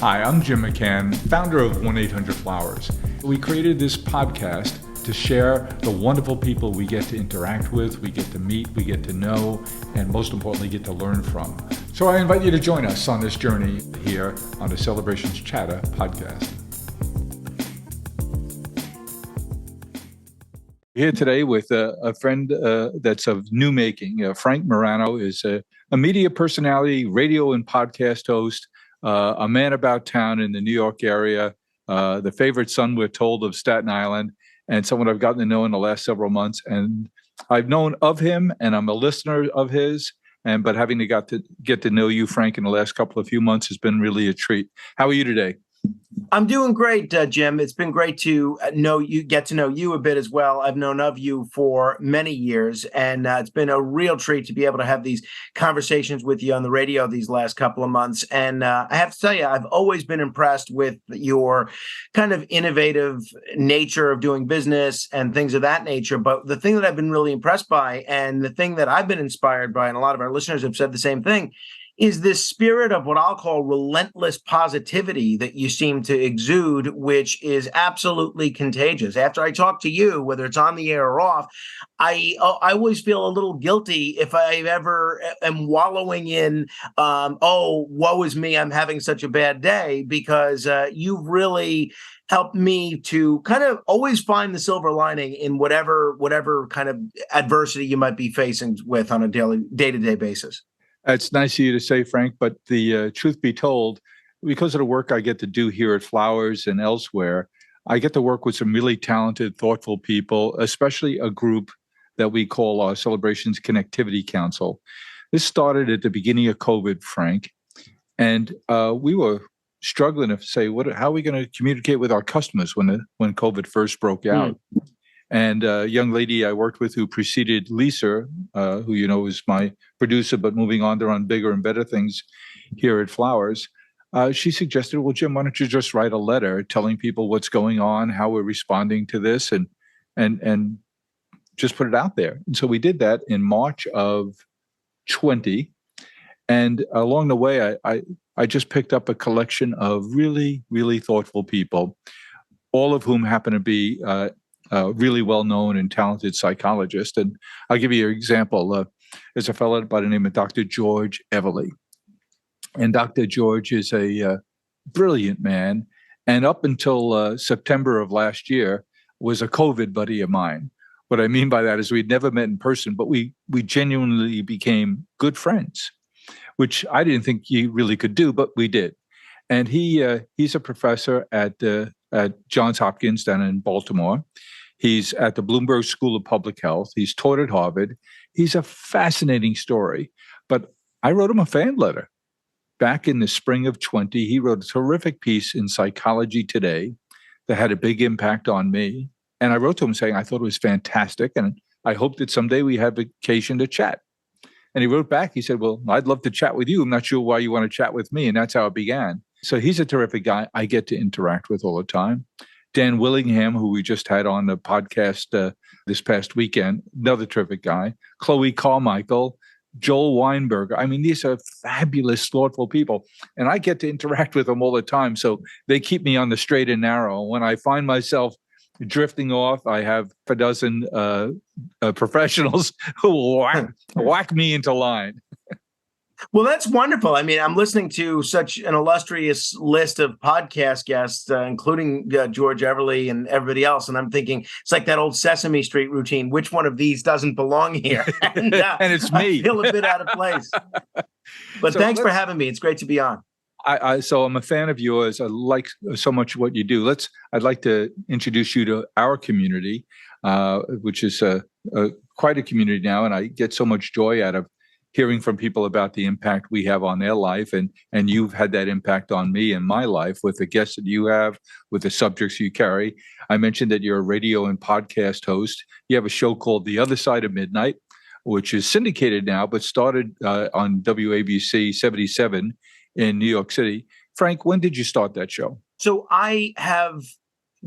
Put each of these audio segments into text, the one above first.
Hi, I'm Jim McCann, founder of 1-800-Flowers. We created this podcast to share the wonderful people we get to interact with, we get to meet, we get to know, and most importantly, get to learn from. So I invite you to join us on this journey here on the Celebrations Chatter podcast. Here today with a friend that's of new making. Frank Morano is a media personality, radio and podcast host, a man about town in the New York area, the favorite son, we're told, of Staten Island, and someone I've gotten to know in the last several months. And I've known of him, and I'm a listener of his. But having to get to know you, Frank, in the last few months has been really a treat. How are you today? I'm doing great, Jim. It's been great to get to know you a bit as well. I've known of you for many years, and it's been a real treat to be able to have these conversations with you on the radio these last couple of months. And I have to tell you, I've always been impressed with your kind of innovative nature of doing business and things of that nature. But the thing that I've been really impressed by, and the thing that I've been inspired by, and a lot of our listeners have said the same thing, is this spirit of what I'll call relentless positivity that you seem to exude, which is absolutely contagious. After I talk to you, whether it's on the air or off, I always feel a little guilty if I ever am wallowing in, woe is me, I'm having such a bad day, because you've really helped me to kind of always find the silver lining in whatever kind of adversity you might be facing with on a day-to-day basis. It's nice of you to say, Frank, but the truth be told, because of the work I get to do here at Flowers and elsewhere, I get to work with some really talented, thoughtful people, especially a group that we call our Celebrations Connectivity Council. This started at the beginning of COVID, Frank, and we were struggling to say, how are we going to communicate with our customers when COVID first broke out? And a young lady I worked with who preceded Lisa, who you know is my producer, but moving on to run bigger and better things here at Flowers, she suggested, well, Jim, why don't you just write a letter telling people what's going on, how we're responding to this, and just put it out there. And so we did that in March of 20. And along the way, I just picked up a collection of really, really thoughtful people, all of whom happen to be really well-known and talented psychologist. And I'll give you an example. There's a fellow by the name of Dr. George Everly. And Dr. George is a brilliant man. And up until September of last year, was a COVID buddy of mine. What I mean by that is we'd never met in person, but we genuinely became good friends, which I didn't think you really could do, but we did. And he's a professor at Johns Hopkins down in Baltimore. He's at the Bloomberg School of Public Health. He's taught at Harvard. He's a fascinating story. But I wrote him a fan letter. Back in the spring of 20, he wrote a terrific piece in Psychology Today that had a big impact on me. And I wrote to him saying, I thought it was fantastic, and I hope that someday we have occasion to chat. And he wrote back, he said, well, I'd love to chat with you. I'm not sure why you want to chat with me. And that's how it began. So he's a terrific guy I get to interact with all the time. Dan Willingham, who we just had on the podcast this past weekend, another terrific guy. Chloe Carmichael, Joel Weinberger. I mean, these are fabulous, thoughtful people. And I get to interact with them all the time. So they keep me on the straight and narrow. When I find myself drifting off, I have a dozen professionals who will whack me into line. Well, that's wonderful. I mean, I'm listening to such an illustrious list of podcast guests, including George Everly and everybody else. And I'm thinking, it's like that old Sesame Street routine. Which one of these doesn't belong here? And it's me. I feel a bit out of place. But thanks for having me. It's great to be on. So I'm a fan of yours. I like so much what you do. I'd like to introduce you to our community, which is quite a community now. And I get so much joy out of hearing from people about the impact we have on their life. And you've had that impact on me and my life with the guests that you have, with the subjects you carry. I mentioned that you're a radio and podcast host. You have a show called The Other Side of Midnight, which is syndicated now, but started on WABC 77 in New York City. Frank, when did you start that show? So I have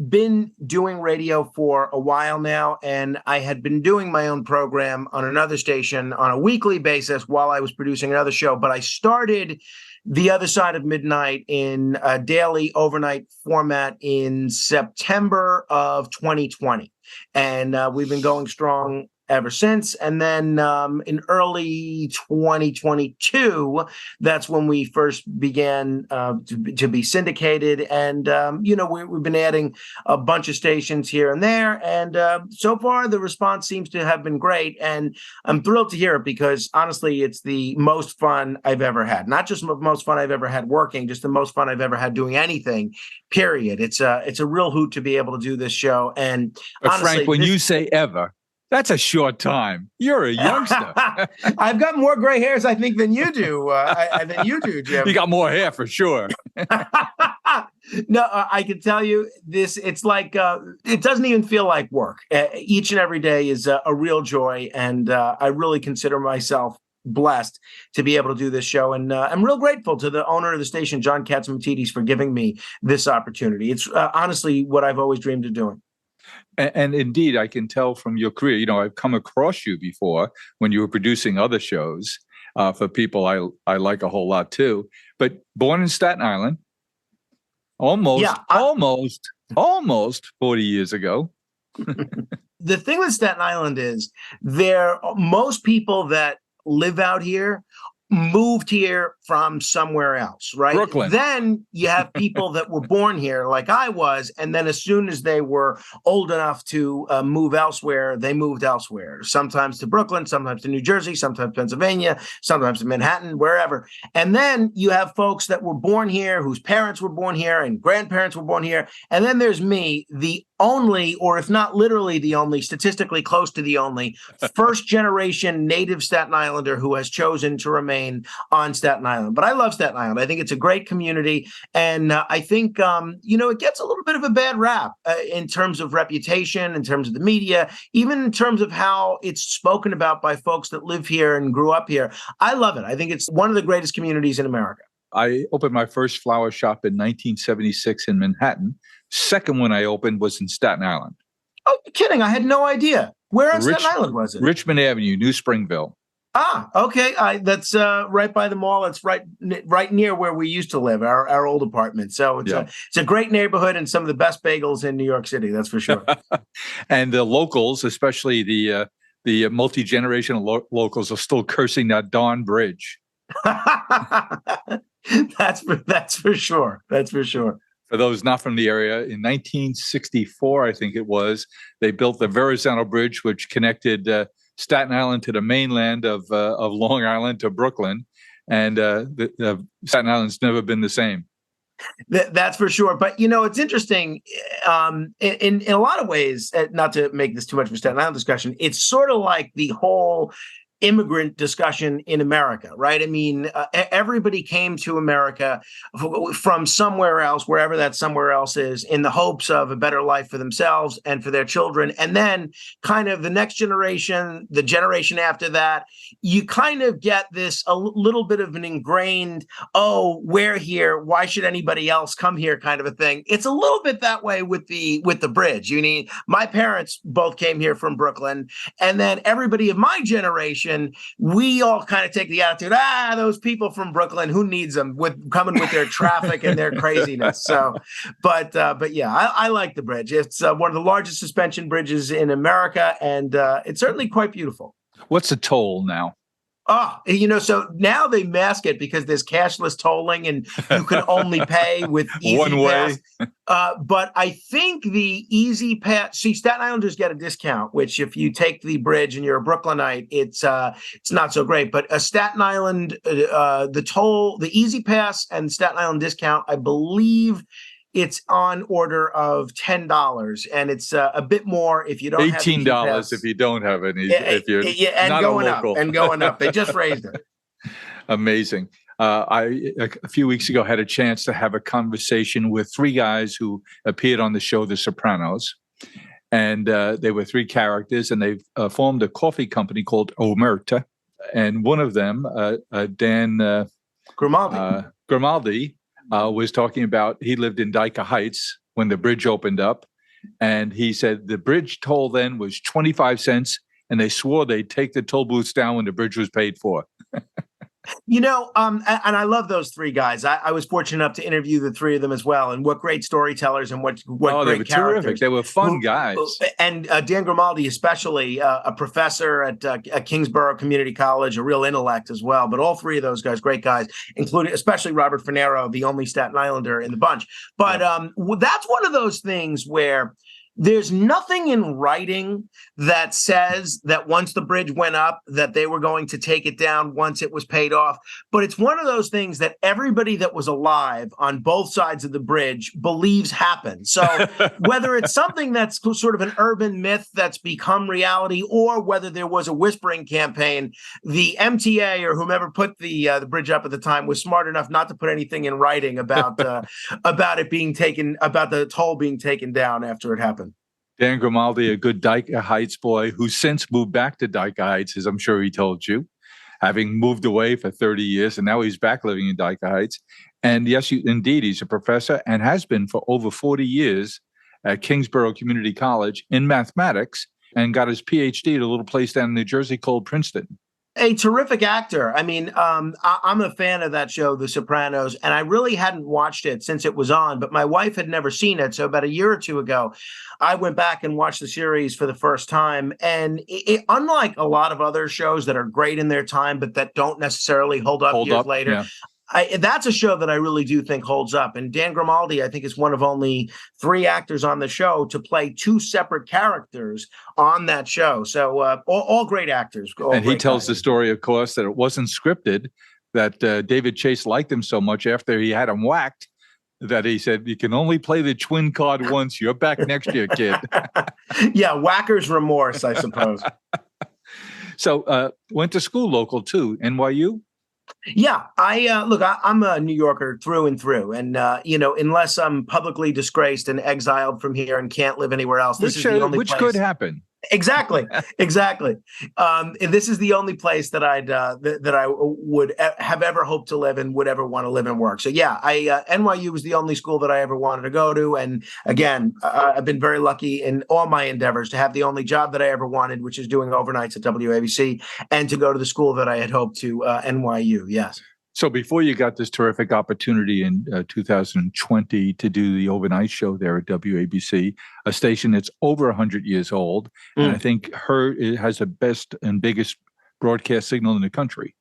been doing radio for a while now, and I had been doing my own program on another station on a weekly basis while I was producing another show. But I started The Other Side of Midnight in a daily overnight format in September of 2020. And we've been going strong ever since. And then in early 2022, that's when we first began to be syndicated. And, we've been adding a bunch of stations here and there. And so far, the response seems to have been great. And I'm thrilled to hear it because, honestly, it's the most fun I've ever had. Not just the most fun I've ever had working, just the most fun I've ever had doing anything, period. It's a real hoot to be able to do this show. And honestly, Frank, when you say ever, that's a short time. You're a youngster. I've got more gray hairs, I think, than you do. Jim. You got more hair for sure. No, I can tell you this. It's like it doesn't even feel like work. Each and every day is a real joy, and I really consider myself blessed to be able to do this show. And I'm real grateful to the owner of the station, John Katzimatidis, for giving me this opportunity. It's honestly what I've always dreamed of doing. And indeed, I can tell from your career, I've come across you before when you were producing other shows for people I like a whole lot too. But born in Staten Island, almost 40 years ago. The thing with Staten Island is most people that live out here moved here from somewhere else, right? Brooklyn. Then you have people that were born here like I was, and then as soon as they were old enough to move elsewhere, they moved elsewhere, sometimes to Brooklyn, sometimes to New Jersey, sometimes Pennsylvania, sometimes to Manhattan, wherever. And then you have folks that were born here, whose parents were born here and grandparents were born here. And then there's me, the only, or if not literally the only, statistically close to the only, first generation native Staten Islander who has chosen to remain on Staten Island. But I love Staten Island. I think it's a great community. And I think, it gets a little bit of a bad rap in terms of reputation, in terms of the media, even in terms of how it's spoken about by folks that live here and grew up here. I love it. I think it's one of the greatest communities in America. I opened my first flower shop in 1976 in Manhattan. Second one I opened was in Staten Island. Oh, you're kidding. I had no idea. Where on Staten Island was it? Richmond Avenue, New Springville. Ah, okay. That's right by the mall. It's right near where we used to live, our old apartment. So it's a great neighborhood and some of the best bagels in New York City. That's for sure. And the locals, especially the multi-generational locals, are still cursing that darn bridge. That's for sure. That's for sure. For those not from the area, in 1964, I think it was, they built the Verrazano Bridge, which connected Staten Island to the mainland of Long Island to Brooklyn, and Staten Island's never been the same. That's for sure. But it's interesting. In a lot of ways, not to make this too much of a Staten Island discussion, it's sort of like the whole immigrant discussion in America, right? I mean, everybody came to America from somewhere else, wherever that somewhere else is, in the hopes of a better life for themselves and for their children. And then kind of the next generation, the generation after that, you kind of get this a little bit of an ingrained, oh, we're here, why should anybody else come here kind of a thing. It's a little bit that way with the bridge. My parents both came here from Brooklyn, and then everybody of my generation, we all kind of take the attitude, those people from Brooklyn, who needs them coming with their traffic and their craziness. So, but yeah, I like the bridge. It's one of the largest suspension bridges in America, and it's certainly quite beautiful. What's the toll now? So now they mask it because there's cashless tolling and you can only pay with Easy one way. Pass. But I think the Easy Pass, Staten Islanders get a discount, which if you take the bridge and you're a Brooklynite, it's not so great. But a Staten Island, the toll, the Easy Pass and Staten Island discount, I believe it's on order of $10, and it's a bit more if you don't have $18 if you don't have any. If you're and not going a local. up and going up. They just raised it. Amazing. I a few weeks ago had a chance to have a conversation with three guys who appeared on the show The Sopranos, and they were three characters, and they formed a coffee company called Omerta, and one of them, Dan Grimaldi. Was talking about he lived in Dyker Heights when the bridge opened up. And he said the bridge toll then was 25 cents, and they swore they'd take the toll booths down when the bridge was paid for. And I love those three guys. I was fortunate enough to interview the three of them as well, and what great storytellers and what Oh, they great were terrific. characters. They were fun guys. And Dan Grimaldi, especially a professor at Kingsborough Community College, a real intellect as well. But all three of those guys, great guys, including especially Robert Finero, the only Staten Islander in the bunch. But that's one of those things where there's nothing in writing that says that once the bridge went up, that they were going to take it down once it was paid off. But it's one of those things that everybody that was alive on both sides of the bridge believes happened. So whether it's something that's sort of an urban myth that's become reality, or whether there was a whispering campaign, the MTA or whomever put the bridge up at the time was smart enough not to put anything in writing about it being taken, about the toll being taken down after it happened. Dan Grimaldi, a good Dyke Heights boy who since moved back to Dyke Heights, as I'm sure he told you, having moved away for 30 years, and now he's back living in Dyke Heights. And yes, indeed, he's a professor and has been for over 40 years at Kingsborough Community College in mathematics, and got his PhD at a little place down in New Jersey called Princeton. A terrific actor. I mean, I'm a fan of that show, The Sopranos, and I really hadn't watched it since it was on, but my wife had never seen it. So about a year or two ago, I went back and watched the series for the first time. And unlike a lot of other shows that are great in their time, but that don't necessarily hold up years later, yeah. That's a show that I really do think holds up. And Dan Grimaldi, I think, is one of only 3 actors on the show to play 2 separate characters on that show. So all great actors. And he tells the story, of course, that it wasn't scripted, that David Chase liked him so much after he had him whacked that he said, you can only play the twin card once. You're back next year, kid. Yeah, whacker's remorse, I suppose. So went to school local, too, NYU? Yeah, I'm a New Yorker through and through. And, unless I'm publicly disgraced and exiled from here and can't live anywhere else, this is the only place. Which could happen. Exactly. And this is the only place that I would have ever hoped to live and would ever want to live and work. So yeah, NYU was the only school that I ever wanted to go to. And again, I've been very lucky in all my endeavors to have the only job that I ever wanted, which is doing overnights at WABC, and to go to the school that I had hoped to, NYU. Yes. So before you got this terrific opportunity in 2020 to do the overnight show there at WABC, a station that's over 100 years old, and I think it has the best and biggest broadcast signal in the country.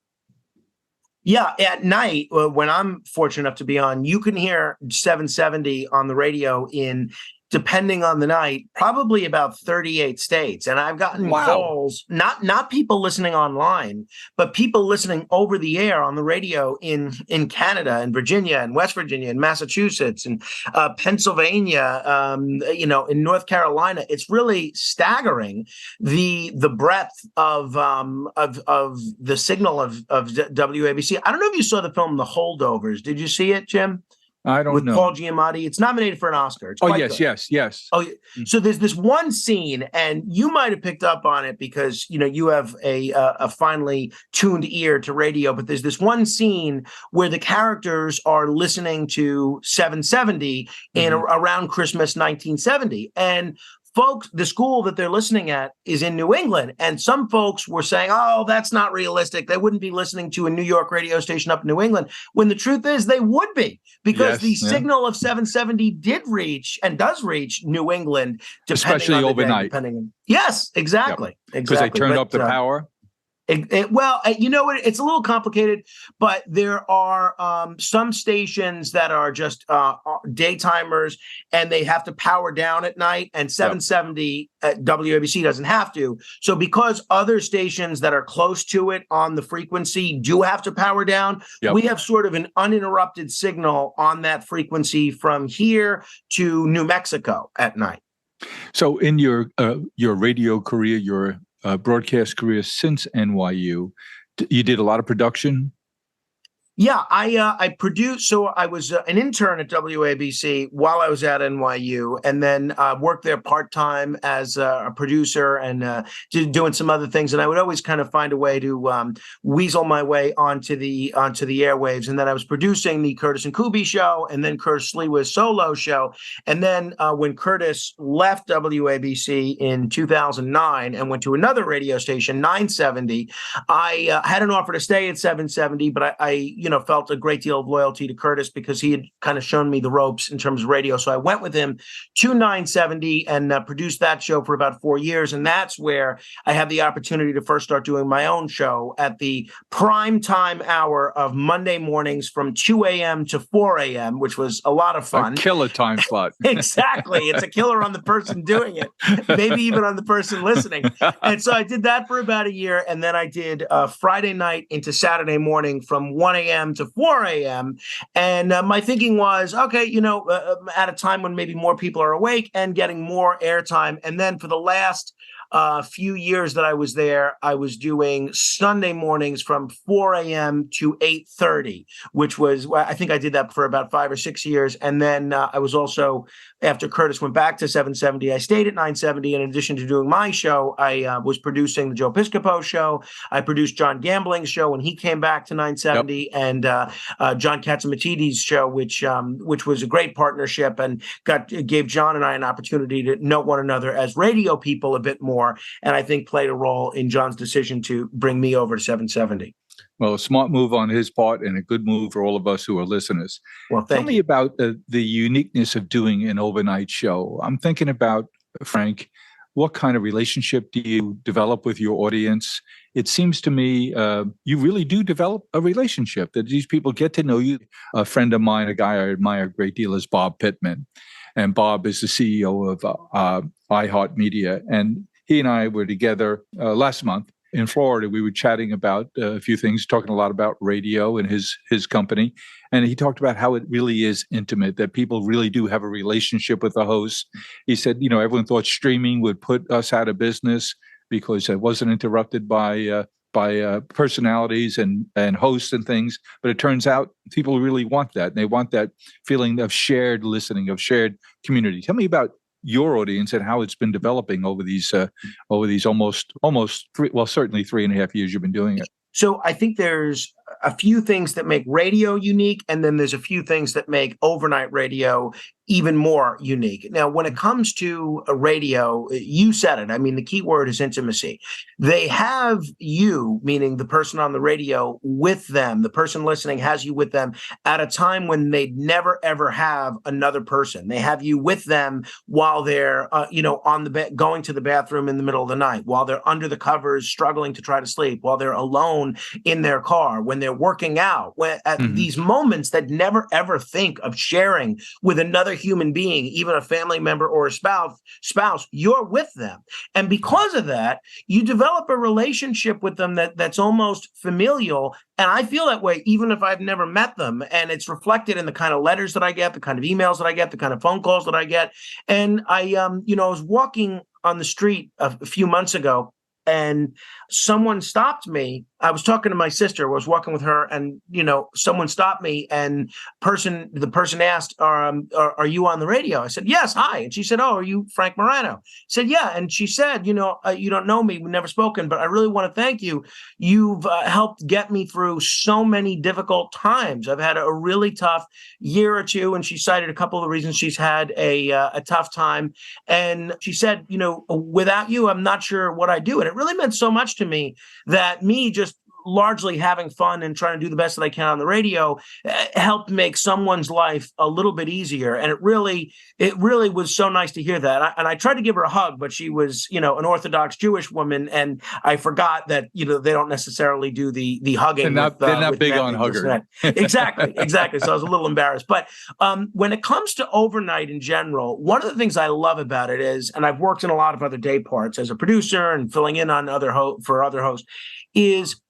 Yeah, at night, when I'm fortunate enough to be on, you can hear 770 on the radio in, depending on the night, probably about 38 states. And I've gotten calls, not people listening online, but people listening over the air on the radio in Canada and Virginia and West Virginia and Massachusetts and Pennsylvania, in North Carolina. It's really staggering the breadth of the signal of WABC. I don't know if you saw the film The Holdovers. Did you see it, Jim? I don't know. With Paul Giamatti. It's nominated for an Oscar. It's yes. Oh, so there's this one scene, and you might have picked up on it because, you have a finely tuned ear to radio, but there's this one scene where the characters are listening to 770 in around Christmas 1970. And folks, the school that they're listening at is in New England. And some folks were saying, oh, that's not realistic. They wouldn't be listening to a New York radio station up in New England. When the truth is they would be, because the signal of 770 did reach and does reach New England, especially on the overnight. Day, yes, exactly. Because they turned up the power. It's a little complicated, but there are some stations that are just daytimers, and they have to power down at night, and 770 at WABC doesn't have to. So because other stations that are close to it on the frequency do have to power down, we have sort of an uninterrupted signal on that frequency from here to New Mexico at night. So in your radio career, your broadcast career since NYU, you did a lot of production? Yeah, I produced. So I was an intern at WABC while I was at NYU, and then worked there part time as a producer and doing some other things. And I would always kind of find a way to weasel my way onto the airwaves. And then I was producing the Curtis and Kubi show, and then Curtis Lewa's solo show. And then when Curtis left WABC in 2009 and went to another radio station, 970, I had an offer to stay at 770, but I felt a great deal of loyalty to Curtis because he had kind of shown me the ropes in terms of radio. So I went with him to 970 and produced that show for about 4 years. And that's where I had the opportunity to first start doing my own show at the prime time hour of Monday mornings from 2 a.m. to 4 a.m., which was a lot of fun. A killer time slot. Exactly. It's a killer on the person doing it, maybe even on the person listening. And so I did that for about a year. And then I did Friday night into Saturday morning from 1 a.m. to 4 a.m. And my thinking was, okay, at a time when maybe more people are awake and getting more airtime. And then for the last few years that I was there, I was doing Sunday mornings from 4 a.m. to 8:30, which was, I think I did that for about 5 or 6 years. And then I was also, after Curtis went back to 770, I stayed at 970. In addition to doing my show, I was producing the Joe Piscopo show. I produced John Gambling's show when he came back to 970, yep. And John Katzimatidis' show, which was a great partnership and gave John and I an opportunity to know one another as radio people a bit more. And I think played a role in John's decision to bring me over to 770. Well, a smart move on his part and a good move for all of us who are listeners. Well, tell me about the uniqueness of doing an overnight show. I'm thinking about, Frank, what kind of relationship do you develop with your audience? It seems to me you really do develop a relationship, that these people get to know you. A friend of mine, a guy I admire a great deal, is Bob Pittman. And Bob is the CEO of iHeartMedia. And he and I were together last month in Florida. We were chatting about a few things, talking a lot about radio and his company. And he talked about how it really is intimate, that people really do have a relationship with the host. He said, everyone thought streaming would put us out of business because it wasn't interrupted by personalities and hosts and things. But it turns out people really want that. And they want that feeling of shared listening, of shared community. Tell me about your audience and how it's been developing over these almost certainly 3.5 years you've been doing it. So I think there's a few things that make radio unique, and then there's a few things that make overnight radio even more unique. Now, when it comes to a radio, you said it. I mean, the key word is intimacy. They have you, meaning the person on the radio, with them. The person listening has you with them at a time when they'd never, ever have another person. They have you with them while they're, on the going to the bathroom in the middle of the night, while they're under the covers struggling to try to sleep, while they're alone in their car, when they're working out, at these moments that never, ever think of sharing with another human being, even a family member or a spouse, you're with them. And because of that, you develop a relationship with them that's almost familial. And I feel that way even if I've never met them. And it's reflected in the kind of letters that I get, the kind of emails that I get, the kind of phone calls that I get. And I was walking on the street a few months ago, and someone stopped me. I was talking to my sister. I was walking with her, and someone stopped me. And the person asked, "Are you on the radio?" I said, "Yes, hi." And she said, "Oh, are you Frank Morano?" I said, "Yeah." And she said, "You don't know me. We've never spoken, but I really want to thank you. You've helped get me through so many difficult times. I've had a really tough year or two." And she cited a couple of the reasons she's had a tough time. And she said, "Without you, I'm not sure what I do." And it really meant so much to me that me just largely having fun and trying to do the best that I can on the radio helped make someone's life a little bit easier. And it really was so nice to hear that. And I tried to give her a hug, but she was, an Orthodox Jewish woman. And I forgot that, they don't necessarily do the hugging. They're not big on huggers. Exactly. So I was a little embarrassed. But when it comes to overnight in general, one of the things I love about it is, and I've worked in a lot of other day parts as a producer and filling in on for other hosts, is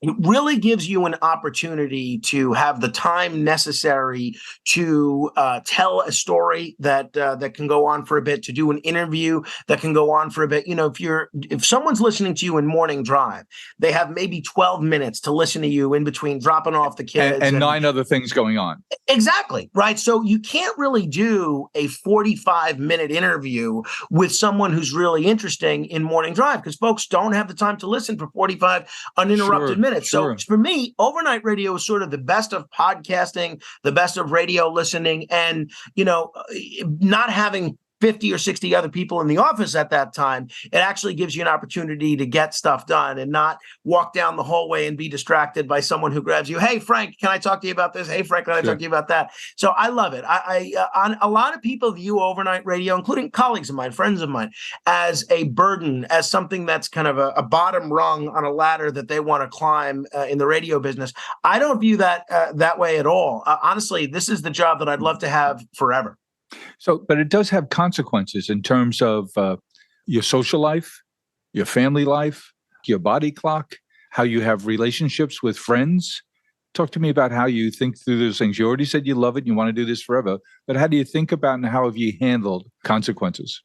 It really gives you an opportunity to have the time necessary to tell a story that can go on for a bit, to do an interview that can go on for a bit. If someone's listening to you in morning drive, they have maybe 12 minutes to listen to you in between dropping off the kids and 9 other things going on. Exactly. Right. So you can't really do a 45-minute interview with someone who's really interesting in morning drive because folks don't have the time to listen for 45 uninterrupted minutes. Sure. So for me, overnight radio is sort of the best of podcasting, the best of radio listening, and, not having 50 or 60 other people in the office at that time, it actually gives you an opportunity to get stuff done and not walk down the hallway and be distracted by someone who grabs you. Hey, Frank, can I talk to you about this? Hey, Frank, can I talk to you about that? So I love it. A lot of people view overnight radio, including colleagues of mine, friends of mine, as a burden, as something that's kind of a bottom rung on a ladder that they want to climb in the radio business. I don't view that that way at all. Honestly, this is the job that I'd love to have forever. So, but it does have consequences in terms of your social life, your family life, your body clock, how you have relationships with friends. Talk to me about how you think through those things. You already said you love it and you want to do this forever, but how do you think about and how have you handled consequences?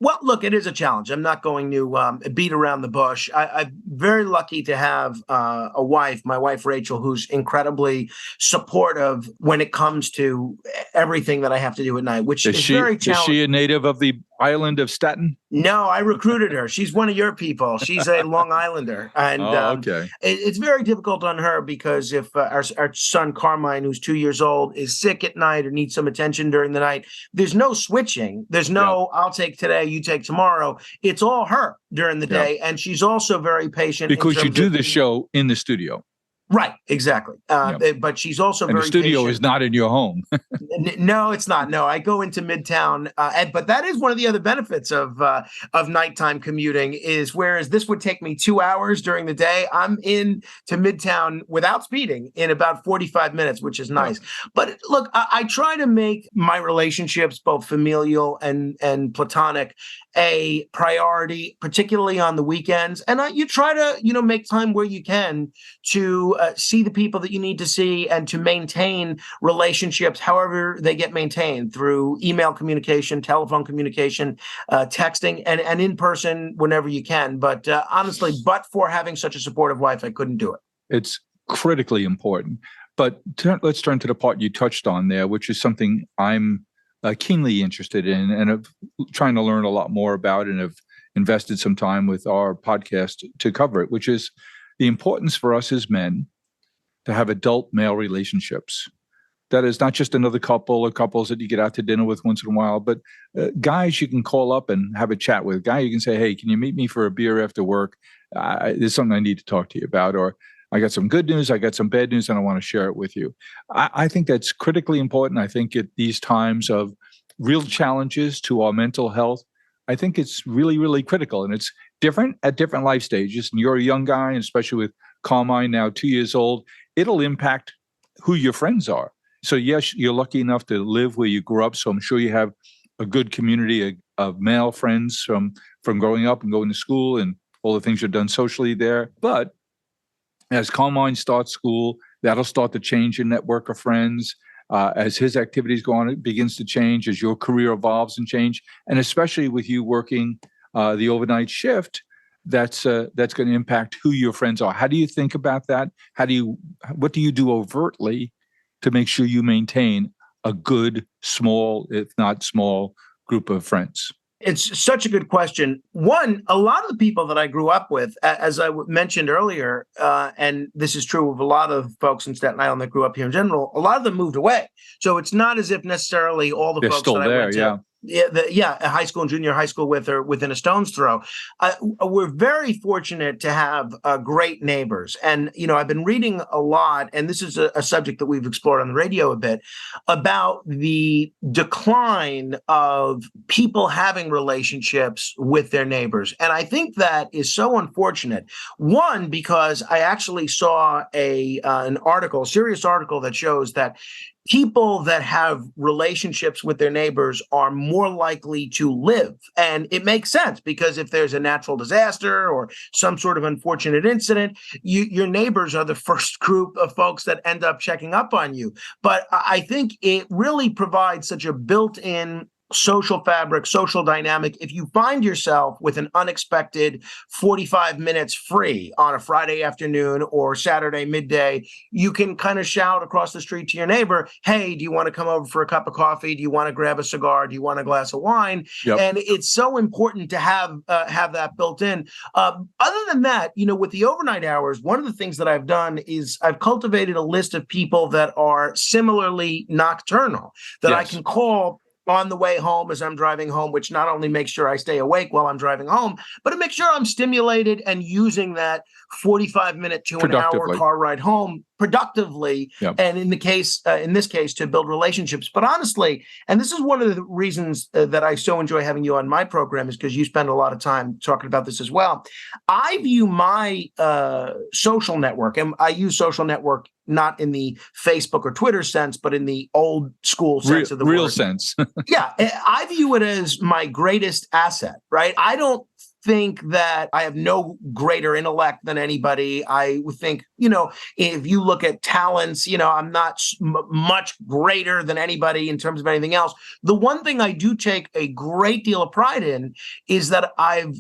Well, look, it is a challenge. I'm not going to beat around the bush. I'm very lucky to have a wife, my wife, Rachel, who's incredibly supportive when it comes to everything that I have to do at night, which is very challenging. Is she a native of the island of Staten? No, I recruited her. She's one of your people. She's a Long Islander. And okay. It's very difficult on her because if our son Carmine, who's 2 years old, is sick at night or needs some attention during the night, there's no switching. There's no, I'll take today, you take tomorrow. It's all her during the day. And she's also very patient. Because you do the show in the studio. Right, exactly. But she's also very patient. The studio is not in your home. No, it's not. No, I go into Midtown, but that is one of the other benefits of nighttime commuting is whereas this would take me 2 hours during the day, I'm in to Midtown without speeding in about 45 minutes, which is nice. But look, I try to make my relationships, both familial and platonic, a priority, particularly on the weekends. And you try to, make time where you can to see the people that you need to see and to maintain relationships, however they get maintained through email communication, telephone communication, texting, and in person whenever you can. But honestly, but for having such a supportive wife, I couldn't do it. It's critically important. But let's turn to the part you touched on there, which is something I'm keenly interested in and have trying to learn a lot more about and have invested some time with our podcast to cover it, which is the importance for us as men to have adult male relationships. That is not just another couple or couples that you get out to dinner with once in a while, but guys you can call up and have a chat with. Guy you can say, hey, can you meet me for a beer after work? There's something I need to talk to you about. Or I got some good news, I got some bad news, and I want to share it with you. I think that's critically important. I think at these times of real challenges to our mental health, I think it's really, really critical. And it's different at different life stages. And you're a young guy, and especially with Carmine now 2 years old, it'll impact who your friends are. So yes, you're lucky enough to live where you grew up. So I'm sure you have a good community of male friends from growing up and going to school and all the things you've done socially there. But as Carmine starts school, that'll start to change your network of friends. As his activities go on, it begins to change as your career evolves and change. And especially with you working the overnight shift, that's going to impact who your friends are. How do you think about that? What do you do overtly to make sure you maintain a good, small, if not small, group of friends? It's such a good question. One, a lot of the people that I grew up with, as I mentioned earlier, and this is true of a lot of folks in Staten Island that grew up here in general, a lot of them moved away. So it's not as if necessarily all the folks that I went to, high school and junior high school with or within a stone's throw. We're very fortunate to have great neighbors. And, I've been reading a lot, and this is a subject that we've explored on the radio a bit, about the decline of people having relationships with their neighbors. And I think that is so unfortunate. One, because I actually saw a serious article that shows that people that have relationships with their neighbors are more likely to live. And it makes sense because if there's a natural disaster or some sort of unfortunate incident, your neighbors are the first group of folks that end up checking up on you. But I think it really provides such a built-in social fabric, social dynamic. If you find yourself with an unexpected 45 minutes free on a Friday afternoon or Saturday midday, you can kind of shout across the street to your neighbor, hey, do you want to come over for a cup of coffee? Do you want to grab a cigar? Do you want a glass of wine? Yep. And it's so important to have that built in. Other than that, with the overnight hours, one of the things that I've done is I've cultivated a list of people that are similarly nocturnal that I can call on the way home as I'm driving home, which not only makes sure I stay awake while I'm driving home, but it makes sure I'm stimulated and using that 45-minute to an hour car ride home productively. Yep. And in this case, to build relationships. But honestly, and this is one of the reasons that I so enjoy having you on my program is because you spend a lot of time talking about this as well. I view my social network, and I use social network not in the Facebook or Twitter sense, but in the old school sense of the real word. sense. Yeah, I view it as my greatest asset, right? I don't think that I have no greater intellect than anybody. I would think, if you look at talents, I'm not much greater than anybody in terms of anything else. The one thing I do take a great deal of pride in is that I've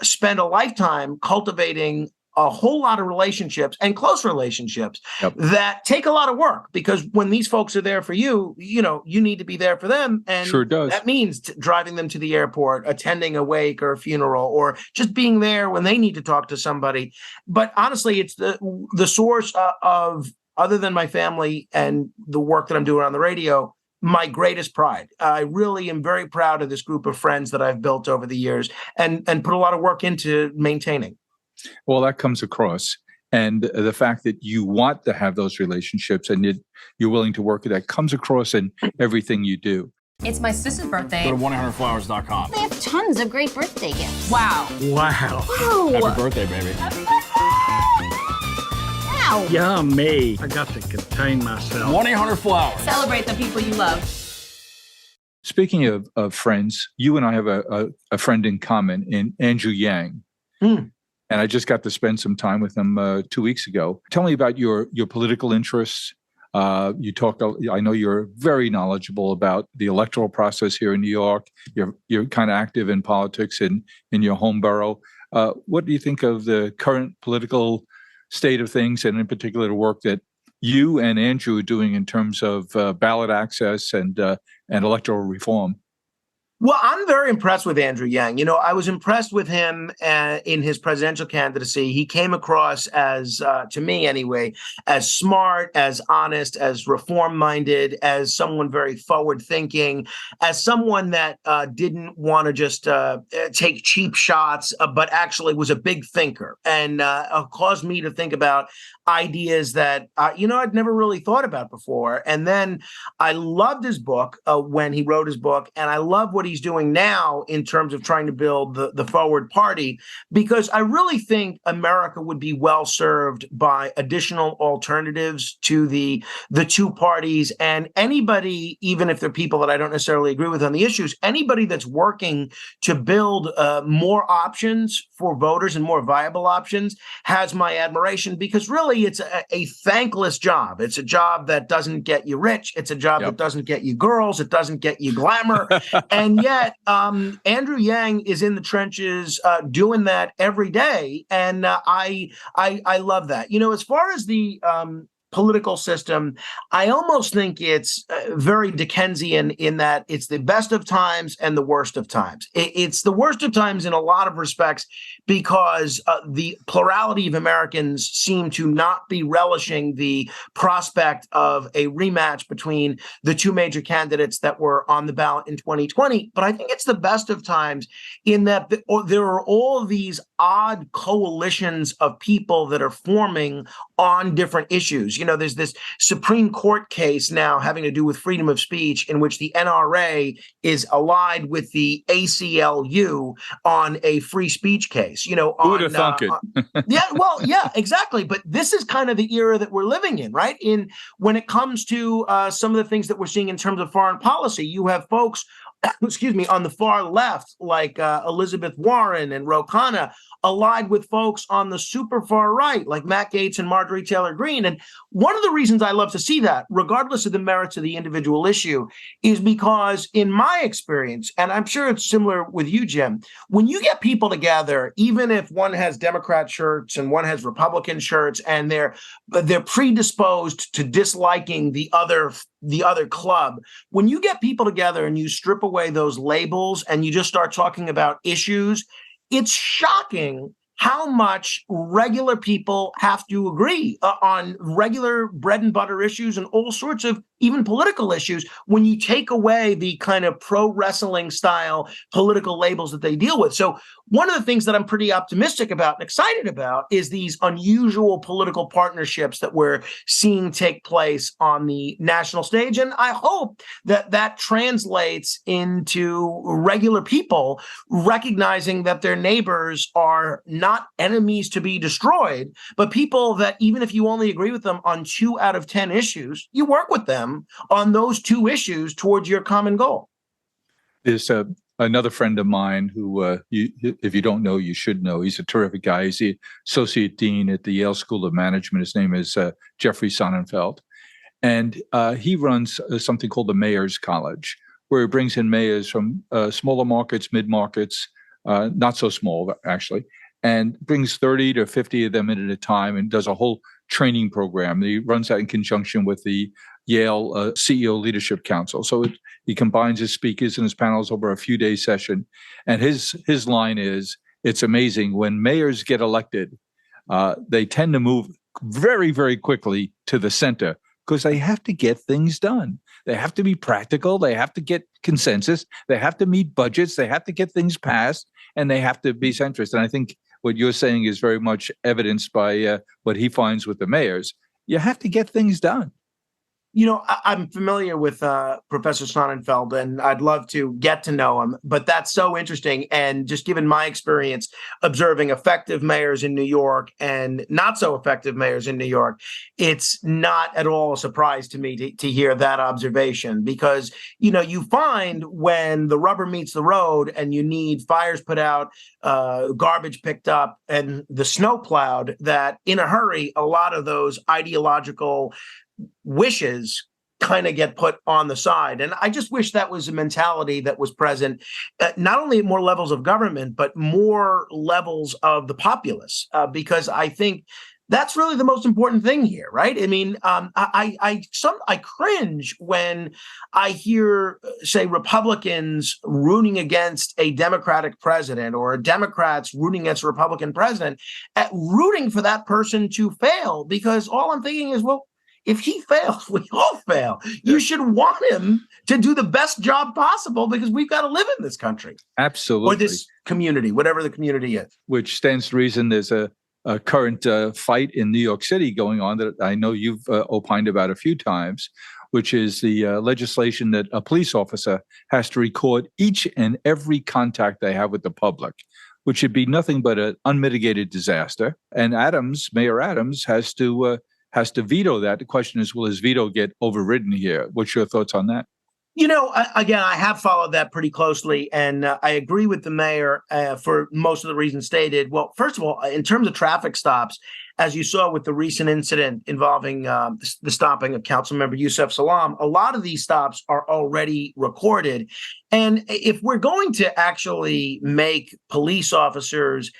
spent a lifetime cultivating a whole lot of relationships and close relationships that take a lot of work, because when these folks are there for you, you need to be there for them. And sure does. That means driving them to the airport, attending a wake or a funeral, or just being there when they need to talk to somebody. But honestly, it's the source of, other than my family and the work that I'm doing on the radio, my greatest pride. I really am very proud of this group of friends that I've built over the years and put a lot of work into maintaining. Well, that comes across. And the fact that you want to have those relationships and you're willing to work at that comes across in everything you do. It's my sister's birthday. Go to 100flowers.com. They have tons of great birthday gifts. Wow. Wow. Wow. Happy birthday, baby. Wow. Yummy. I got to contain myself. 1-800-Flowers. Celebrate the people you love. Speaking of friends, you and I have a friend in common in Andrew Yang. And I just got to spend some time with him 2 weeks ago. Tell me about your political interests. You talk. I know you're very knowledgeable about the electoral process here in New York. You're kind of active in politics in your home borough. What do you think of the current political state of things, and in particular the work that you and Andrew are doing in terms of ballot access and electoral reform? Well, I'm very impressed with Andrew Yang. I was impressed with him in his presidential candidacy. He came across as, to me anyway, as smart, as honest, as reform-minded, as someone very forward-thinking, as someone that didn't want to just take cheap shots, but actually was a big thinker and caused me to think about ideas that, I'd never really thought about before. And then I loved his book when he wrote his book, and I love what he's doing now in terms of trying to build the Forward Party, because I really think America would be well served by additional alternatives to the two parties. And anybody, even if they're people that I don't necessarily agree with on the issues, anybody that's working to build more options for voters and more viable options has my admiration, because really it's a thankless job. It's a job that doesn't get you rich. It's a job that doesn't get you girls. It doesn't get you glamour. And yet Andrew Yang is in the trenches doing that every day. And I love that. As far as the political system, I almost think it's very Dickensian in that it's the best of times and the worst of times. It's the worst of times in a lot of respects because the plurality of Americans seem to not be relishing the prospect of a rematch between the two major candidates that were on the ballot in 2020. But I think it's the best of times in that there are all of these odd coalitions of people that are forming on different issues. there's this Supreme Court case now having to do with freedom of speech in which the NRA is allied with the ACLU on a free speech case. Who would have thunk it? Yeah, exactly. But this is kind of the era that we're living in, right? When it comes to some of the things that we're seeing in terms of foreign policy, you have folks, on the far left, like Elizabeth Warren and Ro Khanna, allied with folks on the super far right, like Matt Gaetz and Marjorie Taylor Greene. And one of the reasons I love to see that, regardless of the merits of the individual issue, is because in my experience, and I'm sure it's similar with you, Jim, when you get people together, even if one has Democrat shirts and one has Republican shirts, and they're predisposed to disliking the other club, when you get people together and you strip away those labels and you just start talking about issues, it's shocking how much regular people have to agree on regular bread and butter issues and all sorts of even political issues when you take away the kind of pro wrestling style political labels that they deal with. So one of the things that I'm pretty optimistic about and excited about is these unusual political partnerships that we're seeing take place on the national stage. And I hope that that translates into regular people recognizing that their neighbors are not enemies to be destroyed, but people that even if you only agree with them on 2 out of 10 issues, you work with them on those 2 issues towards your common goal. There's another friend of mine who, if you don't know, you should know. He's a terrific guy. He's the associate dean at the Yale School of Management. His name is Jeffrey Sonnenfeld. And he runs something called the Mayor's College, where he brings in mayors from smaller markets, mid-markets, not so small, actually, and brings 30 to 50 of them in at a time and does a whole training program. He runs that in conjunction with the Yale CEO Leadership Council. So he combines his speakers and his panels over a few day session. And his line is, it's amazing when mayors get elected, they tend to move very, very quickly to the center because they have to get things done. They have to be practical. They have to get consensus. They have to meet budgets. They have to get things passed, and they have to be centrist. And I think what you're saying is very much evidenced by what he finds with the mayors. You have to get things done. I'm familiar with Professor Sonnenfeld, and I'd love to get to know him, but that's so interesting. And just given my experience observing effective mayors in New York and not so effective mayors in New York, it's not at all a surprise to me to hear that observation, because, you find when the rubber meets the road and you need fires put out, garbage picked up, and the snow plowed, that in a hurry, a lot of those ideological wishes kind of get put on the side. And I just wish that was a mentality that was present, not only at more levels of government, but more levels of the populace, because I think that's really the most important thing here, right? I mean, I cringe when I hear, say, Republicans rooting against a Democratic president or Democrats rooting against a Republican president, rooting for that person to fail, because all I'm thinking is, well, if he fails, we all fail. You should want him to do the best job possible, because we've got to live in this country. Absolutely. Or this community, whatever the community is. Which stands to reason there's a current fight in New York City going on that I know you've opined about a few times, which is the legislation that a police officer has to record each and every contact they have with the public, which should be nothing but an unmitigated disaster. And Mayor Adams has to veto that. The question is, will his veto get overridden here? What's your thoughts on that? Again, I have followed that pretty closely, and I agree with the mayor for most of the reasons stated. Well, first of all, in terms of traffic stops, as you saw with the recent incident involving the stopping of Councilmember Yusef Salaam, a lot of these stops are already recorded. And if we're going to actually make police officers,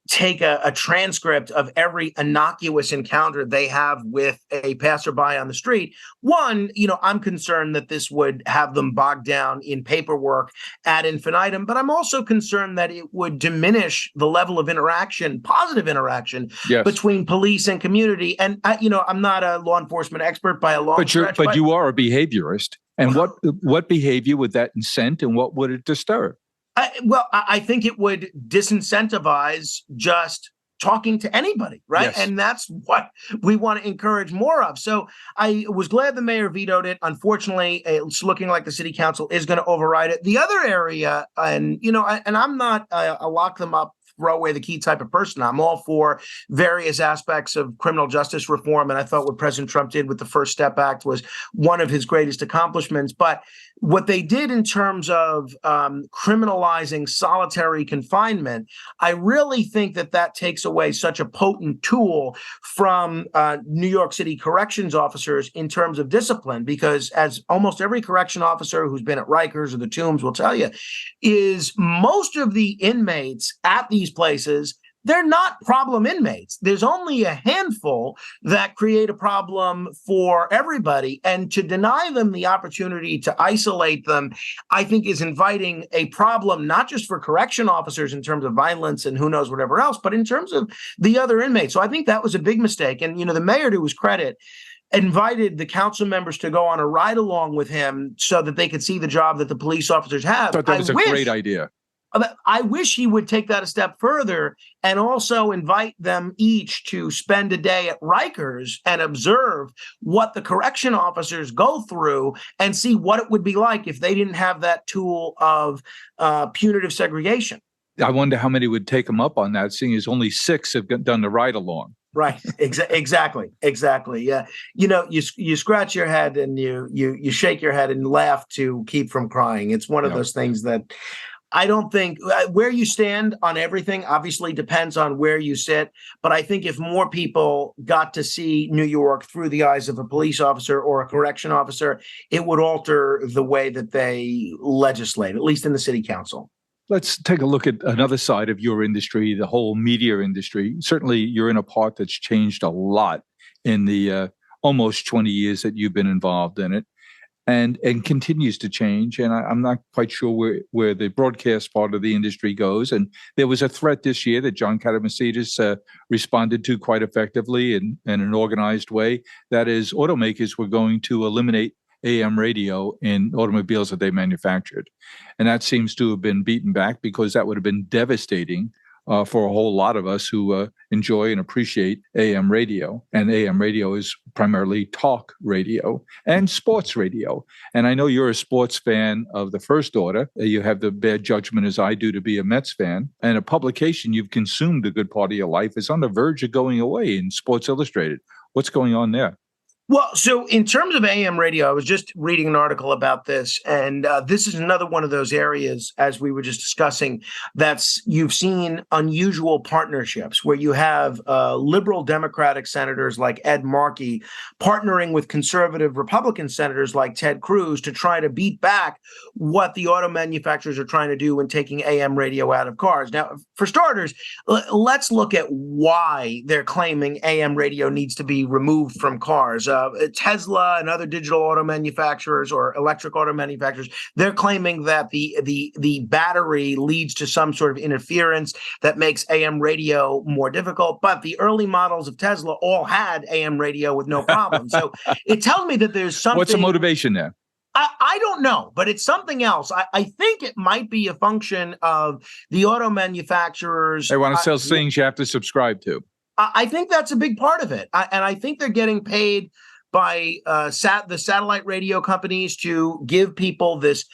take a transcript of every innocuous encounter they have with a passerby on the street, one, I'm concerned that this would have them bogged down in paperwork ad infinitum, but I'm also concerned that it would diminish the level of interaction, positive interaction, between police and community. And, I'm not a law enforcement expert by a long stretch. But you are a behaviorist. And what behavior would that incent, and what would it disturb? I think it would disincentivize just talking to anybody, right? Yes. And that's what we want to encourage more of. So I was glad the mayor vetoed it. Unfortunately, it's looking like the city council is going to override it. The other area, and I'm not a lock them up, throw away the key type of person. I'm all for various aspects of criminal justice reform. And I thought what President Trump did with the First Step Act was one of his greatest accomplishments. But what they did in terms of criminalizing solitary confinement, I really think that takes away such a potent tool from New York City corrections officers in terms of discipline, because as almost every correction officer who's been at Rikers or the Tombs will tell you, is most of the inmates at these places, they're not problem inmates. There's only a handful that create a problem for everybody. And to deny them the opportunity to isolate them, I think is inviting a problem, not just for correction officers in terms of violence and who knows whatever else, but in terms of the other inmates. So I think that was a big mistake. And, the mayor, to his credit, invited the council members to go on a ride along with him so that they could see the job that the police officers have. I thought that was a great idea. I wish he would take that a step further and also invite them each to spend a day at Rikers and observe what the correction officers go through and see what it would be like if they didn't have that tool of punitive segregation. I wonder how many would take him up on that, seeing as only 6 have done the ride along. Right. Exactly. Yeah. You scratch your head and you shake your head and laugh to keep from crying. It's one of those things that I don't think where you stand on everything obviously depends on where you sit. But I think if more people got to see New York through the eyes of a police officer or a correction officer, it would alter the way that they legislate, at least in the city council. Let's take a look at another side of your industry, the whole media industry. Certainly, you're in a part that's changed a lot in the almost 20 years that you've been involved in it, and continues to change. And I'm not quite sure where the broadcast part of the industry goes. And there was a threat this year that John Katamasides responded to quite effectively in an organized way. That is, automakers were going to eliminate AM radio in automobiles that they manufactured. And that seems to have been beaten back because that would have been devastating for a whole lot of us who enjoy and appreciate AM radio. And AM radio is primarily talk radio and sports radio. And I know you're a sports fan of the first order. You have the bad judgment, as I do, to be a Mets fan. And a publication you've consumed a good part of your life is on the verge of going away in Sports Illustrated. What's going on there? Well, so in terms of AM radio, I was just reading an article about this, and this is another one of those areas, as we were just discussing, you've seen unusual partnerships where you have liberal Democratic senators like Ed Markey partnering with conservative Republican senators like Ted Cruz to try to beat back what the auto manufacturers are trying to do when taking AM radio out of cars. Now, for starters, let's look at why they're claiming AM radio needs to be removed from cars. Tesla and other digital auto manufacturers or electric auto manufacturers, they're claiming that the battery leads to some sort of interference that makes AM radio more difficult. But the early models of Tesla all had AM radio with no problem. So it tells me that there's something. What's the motivation there? I don't know, but it's something else. I think it might be a function of the auto manufacturers. They want to sell things you have to subscribe to. I think that's a big part of it. And I think they're getting paid by the satellite radio companies to give people this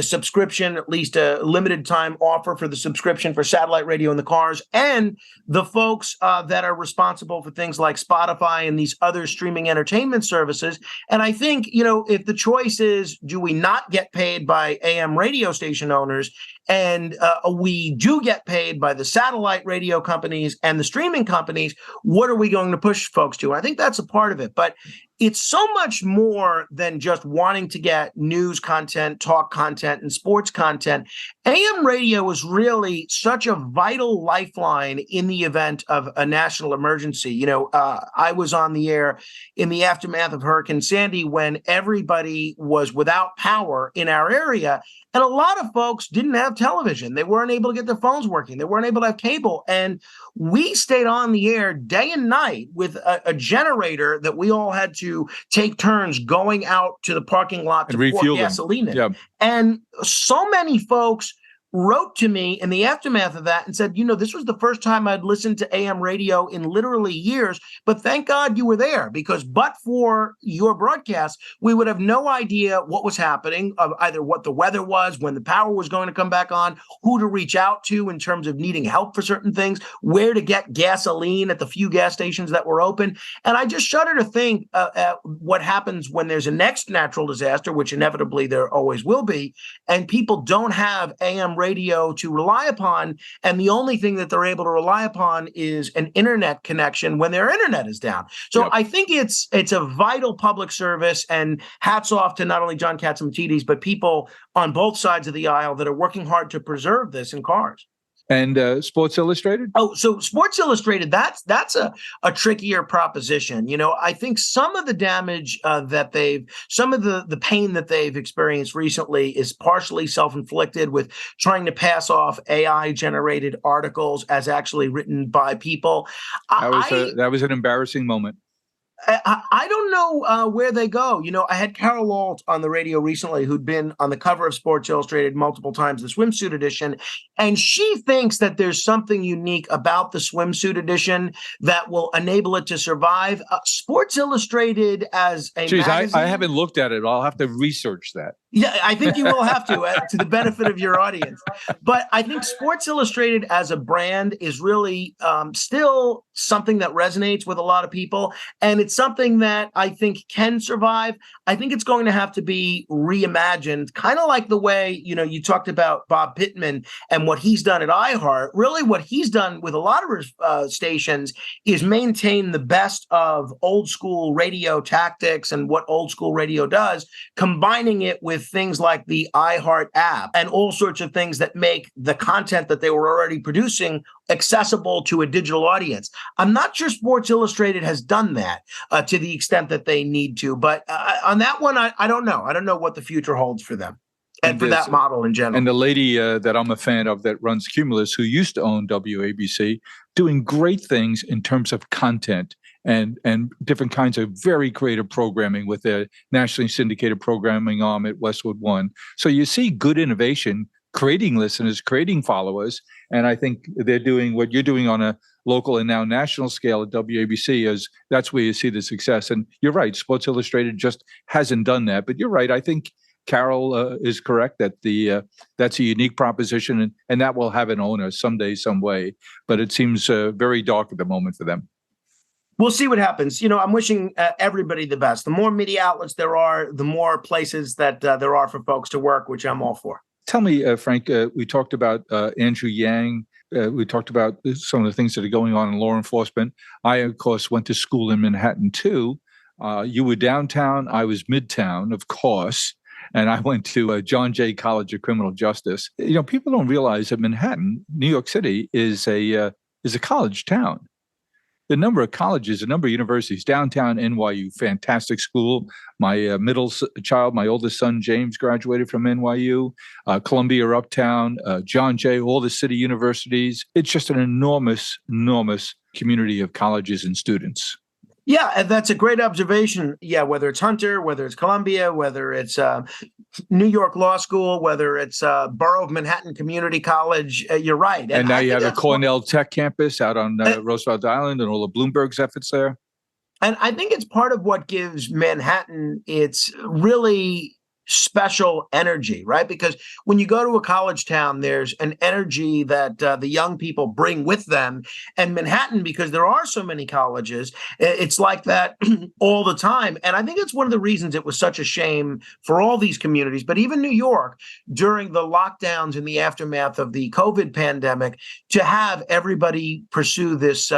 subscription, at least a limited time offer for the subscription for satellite radio in the cars, and the folks that are responsible for things like Spotify and these other streaming entertainment services. And I think, if the choice is, do we not get paid by AM radio station owners, and we do get paid by the satellite radio companies and the streaming companies, what are we going to push folks to? And I think that's a part of it. But it's so much more than just wanting to get news content, talk content, and sports content. AM radio is really such a vital lifeline in the event of a national emergency. I was on the air in the aftermath of Hurricane Sandy when everybody was without power in our area. And a lot of folks didn't have television. They weren't able to get their phones working. They weren't able to have cable. And we stayed on the air day and night with a generator that we all had to take turns going out to the parking lot to pour gasoline in. Yep. And so many folks wrote to me in the aftermath of that and said, this was the first time I'd listened to AM radio in literally years, but thank God you were there, because but for your broadcast, we would have no idea what was happening, of either what the weather was, when the power was going to come back on, who to reach out to in terms of needing help for certain things, where to get gasoline at the few gas stations that were open. And I just shudder to think what happens when there's a next natural disaster, which inevitably there always will be, and people don't have AM radio to rely upon, and the only thing that they're able to rely upon is an internet connection when their internet is down. So I think it's a vital public service, and hats off to not only John Catsimatidis, but people on both sides of the aisle that are working hard to preserve this in cars. And Sports Illustrated? Oh, so Sports Illustrated, that's a trickier proposition. I think some of the damage some of the pain that they've experienced recently is partially self-inflicted, with trying to pass off AI-generated articles as actually written by people. That was an embarrassing moment. I don't know where they go. I had Carol Alt on the radio recently, who'd been on the cover of Sports Illustrated multiple times, the swimsuit edition, and she thinks that there's something unique about the swimsuit edition that will enable it to survive. Sports Illustrated as a magazine, I haven't looked at it. I'll have to research that. Yeah, I think you will have to the benefit of your audience. But I think Sports Illustrated as a brand is really still something that resonates with a lot of people. And it's something that I think can survive. I think it's going to have to be reimagined, kind of like the way, you talked about Bob Pittman and what he's done at iHeart. Really what he's done with a lot of his stations is maintain the best of old school radio tactics and what old school radio does, combining it with things like the iHeart app and all sorts of things that make the content that they were already producing accessible to a digital audience. I'm not sure Sports Illustrated has done that to the extent that they need to, but on that one, I don't know. I don't know what the future holds for them and for that model in general. And the lady that I'm a fan of that runs Cumulus, who used to own WABC, doing great things in terms of content and different kinds of very creative programming with their nationally syndicated programming arm at Westwood One. So you see good innovation, creating listeners, creating followers. And I think they're doing what you're doing on a local and now national scale at WABC. That's where you see the success. And you're right, Sports Illustrated just hasn't done that. But you're right. I think Carol is correct that that's a unique proposition, and that will have an owner someday, some way. But it seems very dark at the moment for them. We'll see what happens. I'm wishing everybody the best. The more media outlets there are, the more places that there are for folks to work, which I'm all for. Tell me, Frank, we talked about Andrew Yang. We talked about some of the things that are going on in law enforcement. I, of course, went to school in Manhattan, too. You were downtown. I was midtown, of course. And I went to John Jay College of Criminal Justice. People don't realize that Manhattan, New York City, is a college town. The number of colleges, the number of universities, downtown NYU, fantastic school. My middle child, my oldest son, James, graduated from NYU, Columbia Uptown, John Jay, all the city universities. It's just an enormous, enormous community of colleges and students. Yeah, that's a great observation. Yeah, whether it's Hunter, whether it's Columbia, whether it's New York Law School, whether it's Borough of Manhattan Community College, you're right. And now you have a Cornell Tech campus out on Roosevelt Island and all of Bloomberg's efforts there. And I think it's part of what gives Manhattan its really special energy, right? Because when you go to a college town, there's an energy that the young people bring with them. And Manhattan, because there are so many colleges, it's like that all the time. And I think it's one of the reasons it was such a shame for all these communities, but even New York, during the lockdowns in the aftermath of the COVID pandemic, to have everybody pursue this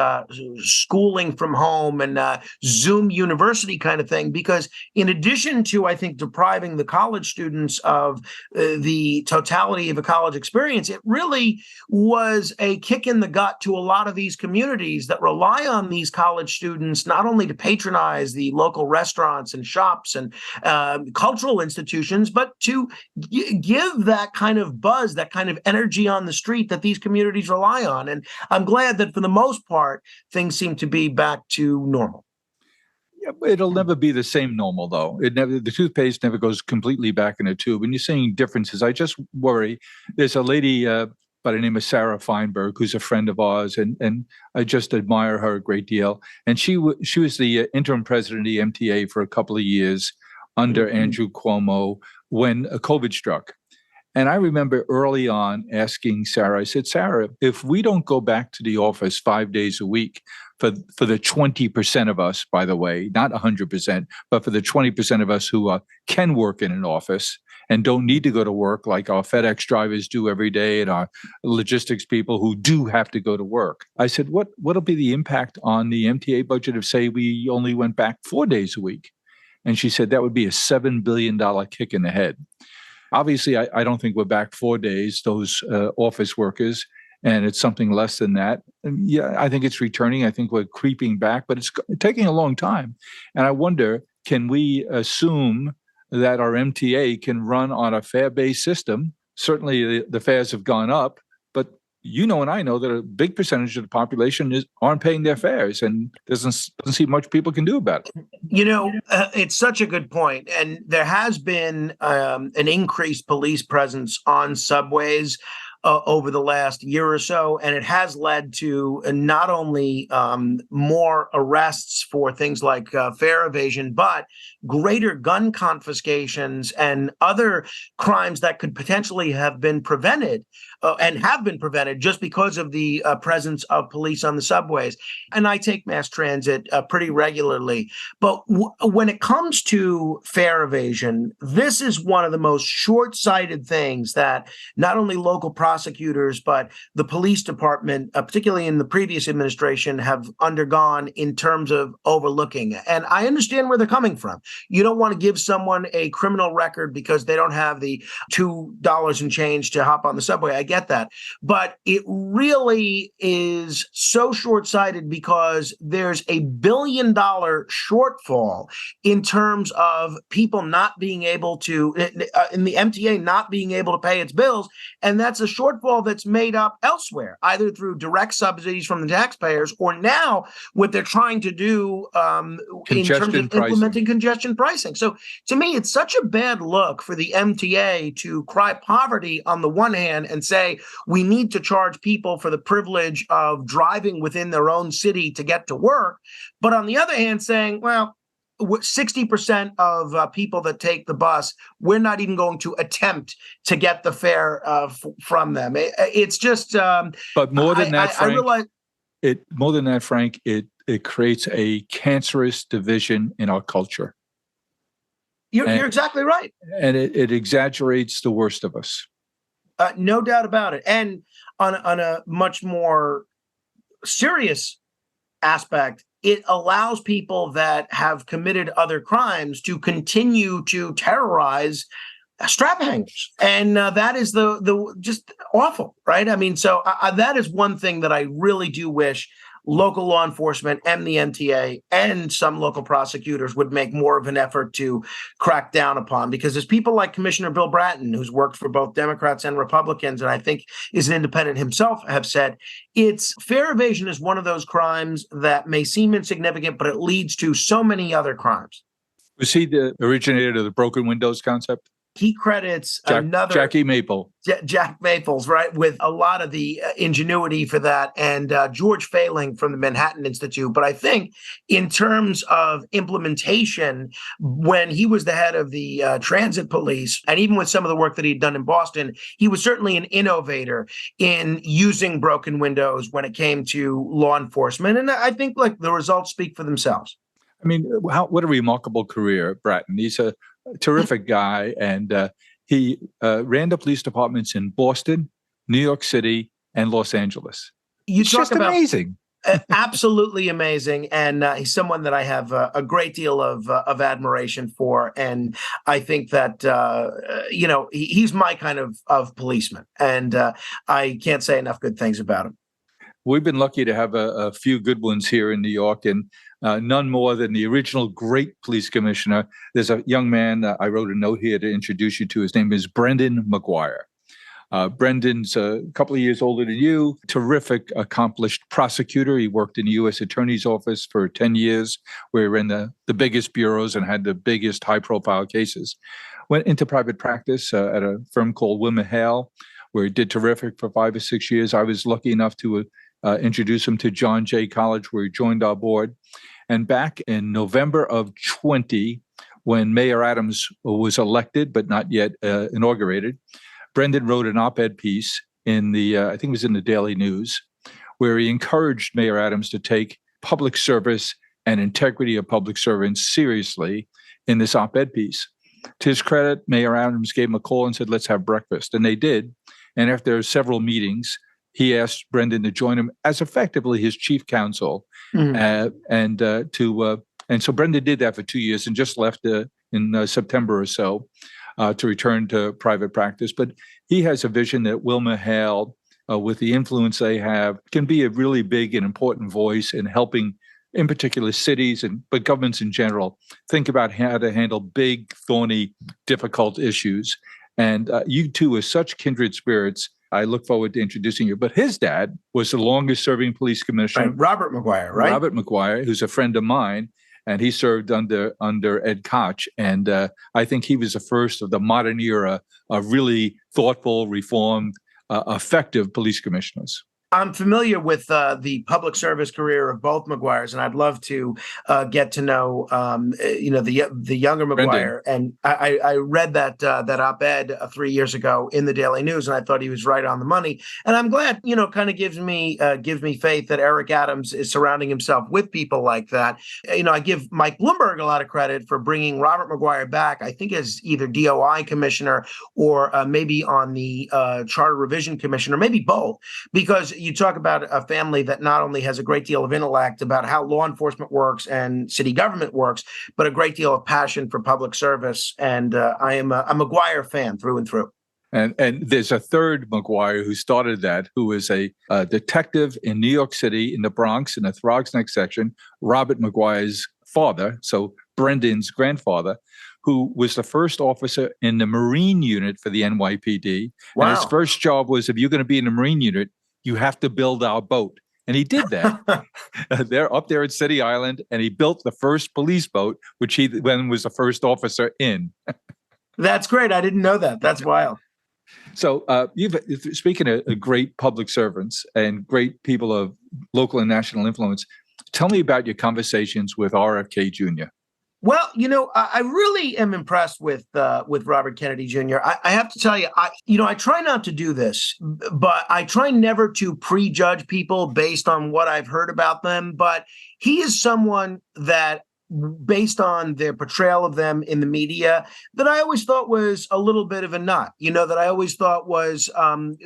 schooling from home and Zoom university kind of thing. Because in addition to, I think, depriving the college students of the totality of a college experience, it really was a kick in the gut to a lot of these communities that rely on these college students not only to patronize the local restaurants and shops and cultural institutions, but to give that kind of buzz, that kind of energy on the street that these communities rely on. And I'm glad that for the most part, things seem to be back to normal. It'll never be the same normal, though. The toothpaste never goes completely back in a tube. And you're seeing differences. I just worry. There's a lady by the name of Sarah Feinberg, who's a friend of ours, and I just admire her a great deal. And she was the interim president of the MTA for a couple of years under Andrew Cuomo when COVID struck. And I remember early on asking Sarah, I said, Sarah, if we don't go back to the office 5 days a week for the 20% of us, by the way, not 100%, but for the 20% of us who can work in an office and don't need to go to work like our FedEx drivers do every day and our logistics people who do have to go to work. I said, what'll be the impact on the MTA budget if, say, we only went back 4 days a week? And she said that would be a $7 billion kick in the head. Obviously, I don't think we're back 4 days, those office workers, and it's something less than that. And yeah, I think it's returning. I think we're creeping back, but it's taking a long time. And I wonder, can we assume that our MTA can run on a fare-based system? Certainly the fares have gone up, but you know and I know that a big percentage of the population aren't paying their fares, and doesn't seem much people can do about it. It's such a good point. And there has been an increased police presence on subways over the last year or so, and it has led to not only more arrests for things like fare evasion, but greater gun confiscations and other crimes that could potentially have been prevented and have been prevented just because of the presence of police on the subways. And I take mass transit pretty regularly. But when it comes to fare evasion, this is one of the most short-sighted things that not only local prosecutors, but the police department, particularly in the previous administration, have undergone in terms of overlooking. And I understand where they're coming from. You don't want to give someone a criminal record because they don't have the $2 and change to hop on the subway. I get that. But it really is so short-sighted because there's $1 billion shortfall in terms of people not being able to, in the MTA not being able to pay its bills. And that's a shortfall that's made up elsewhere, either through direct subsidies from the taxpayers or now what they're trying to do in terms of implementing congestion pricing. So to me, it's such a bad look for the MTA to cry poverty on the one hand and say, we need to charge people for the privilege of driving within their own city to get to work. But on the other hand, saying, well, 60% of people that take the bus, we're not even going to attempt to get the fare from them. It's just. But more than that, Frank, I realize more than that, Frank, it creates a cancerous division in our culture. You're exactly right. And it exaggerates the worst of us. No doubt about it. And on a much more serious aspect, it allows people that have committed other crimes to continue to terrorize strap hangers. And that is the just awful, right? I mean, so that is one thing that I really do wish local law enforcement and the MTA and some local prosecutors would make more of an effort to crack down upon, because there's people like Commissioner Bill Bratton, who's worked for both Democrats and Republicans, and I think is an independent himself, have said fare evasion is one of those crimes that may seem insignificant, but it leads to so many other crimes. Was he the originator of the broken windows concept? He credits Jackie Maple. Jack Maples, right, with a lot of the ingenuity for that, and George Failing from the Manhattan Institute. But I think in terms of implementation, when he was the head of the transit police, and even with some of the work that he'd done in Boston, he was certainly an innovator in using broken windows when it came to law enforcement. And I think like the results speak for themselves. I mean, what a remarkable career, Bratton. He's a terrific guy, and he ran the police departments in Boston, New York City, and Los Angeles. It's just amazing. Absolutely amazing. And he's someone that I have a great deal of admiration for. And I think that, he's my kind of policeman. And I can't say enough good things about him. We've been lucky to have a few good ones here in New York, and none more than the original great police commissioner. There's a young man I wrote a note here to introduce you to. His name is Brendan McGuire. Brendan's a couple of years older than you, terrific, accomplished prosecutor. He worked in the U.S. Attorney's Office for 10 years, where he ran the biggest bureaus and had the biggest high-profile cases. Went into private practice at a firm called WilmerHale, where he did terrific for 5 or 6 years. I was lucky enough to introduce him to John Jay College, where he joined our board. And back in November of 20, when Mayor Adams was elected, but not yet inaugurated, Brendan wrote an op-ed piece in I think it was in the Daily News, where he encouraged Mayor Adams to take public service and integrity of public servants seriously in this op-ed piece. To his credit, Mayor Adams gave him a call and said, let's have breakfast. And they did. And after several meetings, he asked Brendan to join him as effectively his chief counsel. And so Brendan did that for 2 years and just left in September or so. To return to private practice. But he has a vision that WilmerHale, with the influence they have, can be a really big and important voice in helping, in particular, cities but governments in general, think about how to handle big, thorny, difficult issues. And you two are such kindred spirits. I look forward to introducing you. But his dad was the longest-serving police commissioner. Right. Robert McGuire, right? Robert McGuire, who's a friend of mine. And he served under Ed Koch. And I think he was the first of the modern era of really thoughtful, reformed, effective police commissioners. I'm familiar with the public service career of both McGuires, and I'd love to get to know, the younger McGuire. And I read that op-ed 3 years ago in the Daily News, and I thought he was right on the money. And I'm glad, kind of gives me faith that Eric Adams is surrounding himself with people like that. I give Mike Bloomberg a lot of credit for bringing Robert McGuire back, I think as either DOI commissioner or maybe on the Charter Revision Commission, or maybe both, because you talk about a family that not only has a great deal of intellect about how law enforcement works and city government works, but a great deal of passion for public service. And I am a McGuire fan through and through. And there's a third McGuire who started that, who is a detective in New York City, in the Bronx, in the Throgs Neck section, Robert McGuire's father, so Brendan's grandfather, who was the first officer in the Marine unit for the NYPD. Wow. And his first job was, if you're going to be in the Marine unit, you have to build our boat. And he did that. They're up there at City Island, and he built the first police boat, which he then was the first officer in. That's great. I didn't know that. That's wild. So speaking of great public servants and great people of local and national influence, tell me about your conversations with RFK Jr. Well, I really am impressed with Robert Kennedy Jr. I have to tell you, I try not to do this, but I try never to prejudge people based on what I've heard about them. But he is someone that, based on their portrayal of them in the media, that I always thought was a little bit of a nut, that I always thought was an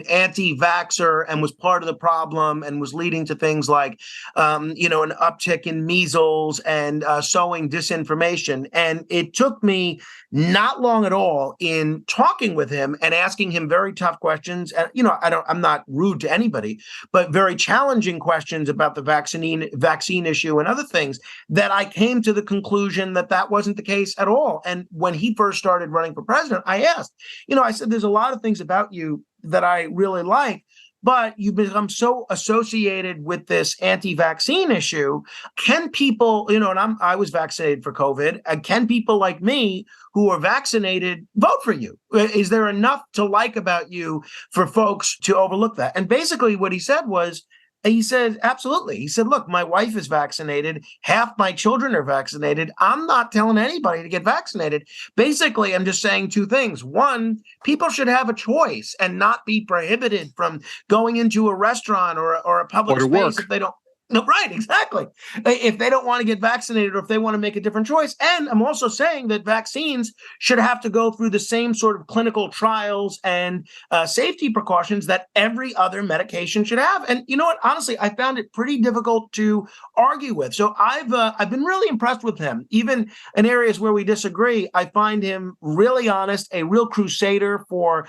anti-vaxxer and was part of the problem and was leading to things like, an uptick in measles and sowing disinformation. And it took me not long at all in talking with him and asking him very tough questions. And, I'm not rude to anybody, but very challenging questions about the vaccine issue and other things, that I came to the conclusion that wasn't the case at all. And when he first started running for president, I asked, I said, there's a lot of things about you that I really like, but you've become so associated with this anti-vaccine issue. Can people, and I was vaccinated for COVID, can people like me who are vaccinated vote for you? Is there enough to like about you for folks to overlook that? And basically what he said was, he said, absolutely. He said, look, my wife is vaccinated. Half my children are vaccinated. I'm not telling anybody to get vaccinated. Basically, I'm just saying two things. One, people should have a choice and not be prohibited from going into a restaurant or a public space if they don't. No, right, exactly. If they don't want to get vaccinated or if they want to make a different choice. And I'm also saying that vaccines should have to go through the same sort of clinical trials and safety precautions that every other medication should have. And you know what? Honestly, I found it pretty difficult to argue with. So I've been really impressed with him. Even in areas where we disagree, I find him really honest, a real crusader for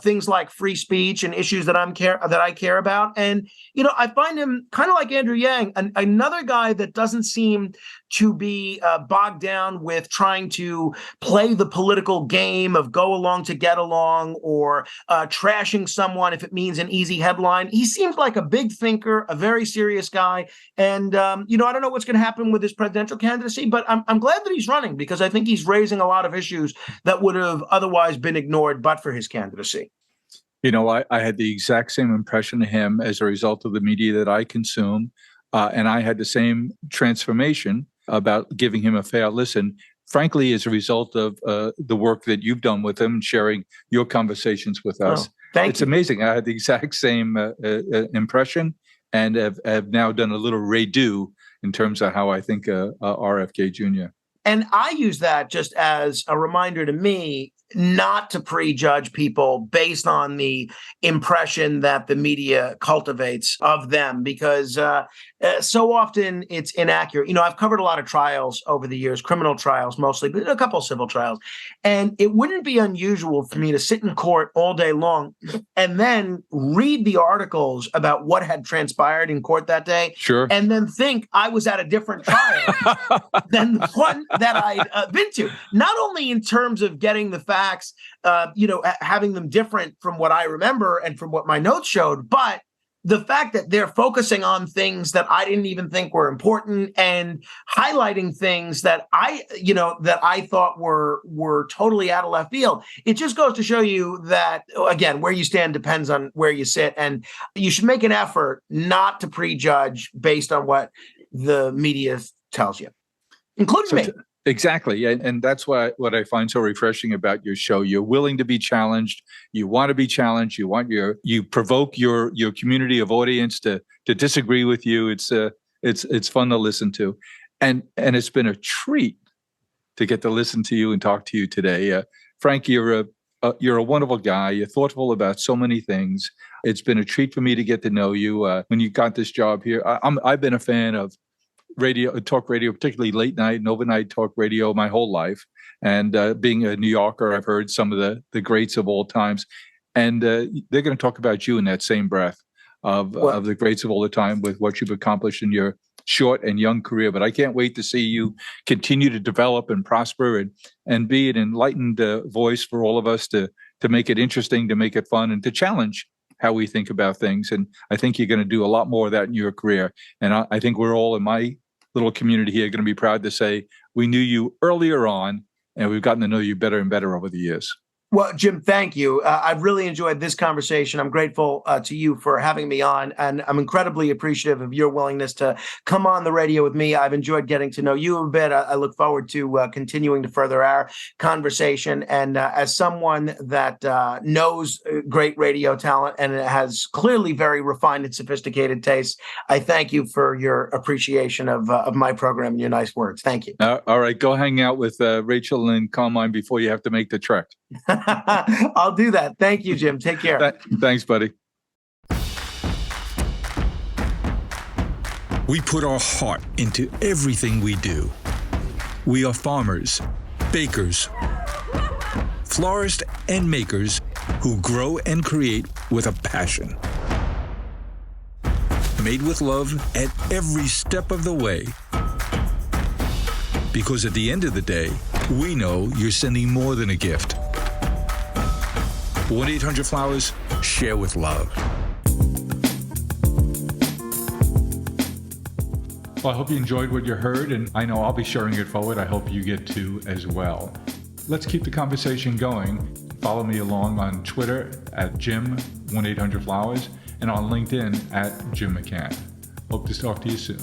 things like free speech and issues that I care about. And I find him kind of like Andrew Yang, another guy that doesn't seem to be bogged down with trying to play the political game of go along to get along or trashing someone if it means an easy headline. He seems like a big thinker, a very serious guy. And, I don't know what's going to happen with his presidential candidacy, but I'm glad that he's running because I think he's raising a lot of issues that would have otherwise been ignored but for his candidacy. I had the exact same impression of him as a result of the media that I consume. And I had the same transformation about giving him a fair listen, frankly, as a result of the work that you've done with him and sharing your conversations with us. It's amazing. I had the exact same impression and have now done a little redo in terms of how I think RFK Jr. And I use that just as a reminder to me not to prejudge people based on the impression that the media cultivates of them, because so often it's inaccurate. I've covered a lot of trials over the years, criminal trials mostly, but a couple of civil trials. And it wouldn't be unusual for me to sit in court all day long and then read the articles about what had transpired in court that day. Sure. And then think I was at a different trial than the one that I'd been to. Not only in terms of getting the facts, having them different from what I remember and from what my notes showed, but the fact that they're focusing on things that I didn't even think were important and highlighting things that I thought were totally out of left field. It just goes to show you that, again, where you stand depends on where you sit, and you should make an effort not to prejudge based on what the media tells you, including me. Exactly. And that's what I find so refreshing about your show. You're willing to be challenged. You want to be challenged. You provoke your community of audience to disagree with you. It's fun to listen to. And it's been a treat to get to listen to you and talk to you today. Frank, you're a wonderful guy. You're thoughtful about so many things. It's been a treat for me to get to know you. When you got this job here, I've been a fan of talk radio, particularly late night and overnight talk radio my whole life. And being a New Yorker, I've heard some of the greats of all times. And they're going to talk about you in that same breath of the greats of all the time with what you've accomplished in your short and young career. But I can't wait to see you continue to develop and prosper and be an enlightened voice for all of us to make it interesting, to make it fun, and to challenge how we think about things. And I think you're going to do a lot more of that in your career. And I think we're all in my little community here going to be proud to say we knew you earlier on, and we've gotten to know you better and better over the years. Well, Jim, thank you. I've really enjoyed this conversation. I'm grateful to you for having me on, and I'm incredibly appreciative of your willingness to come on the radio with me. I've enjoyed getting to know you a bit. I look forward to continuing to further our conversation. And as someone that knows great radio talent and has clearly very refined and sophisticated tastes, I thank you for your appreciation of my program and your nice words. Thank you. All right. Go hang out with Rachel and Carmine before you have to make the trek. I'll do that. Thank you, Jim. Take care. Thanks, buddy. We put our heart into everything we do. We are farmers, bakers, florists, and makers who grow and create with a passion. Made with love at every step of the way. Because at the end of the day, we know you're sending more than a gift. 1-800-Flowers, share with love. Well, I hope you enjoyed what you heard, and I know I'll be sharing it forward. I hope you get to as well. Let's keep the conversation going. Follow me along on Twitter at Jim 1-800-Flowers and on LinkedIn at Jim McCann. Hope to talk to you soon.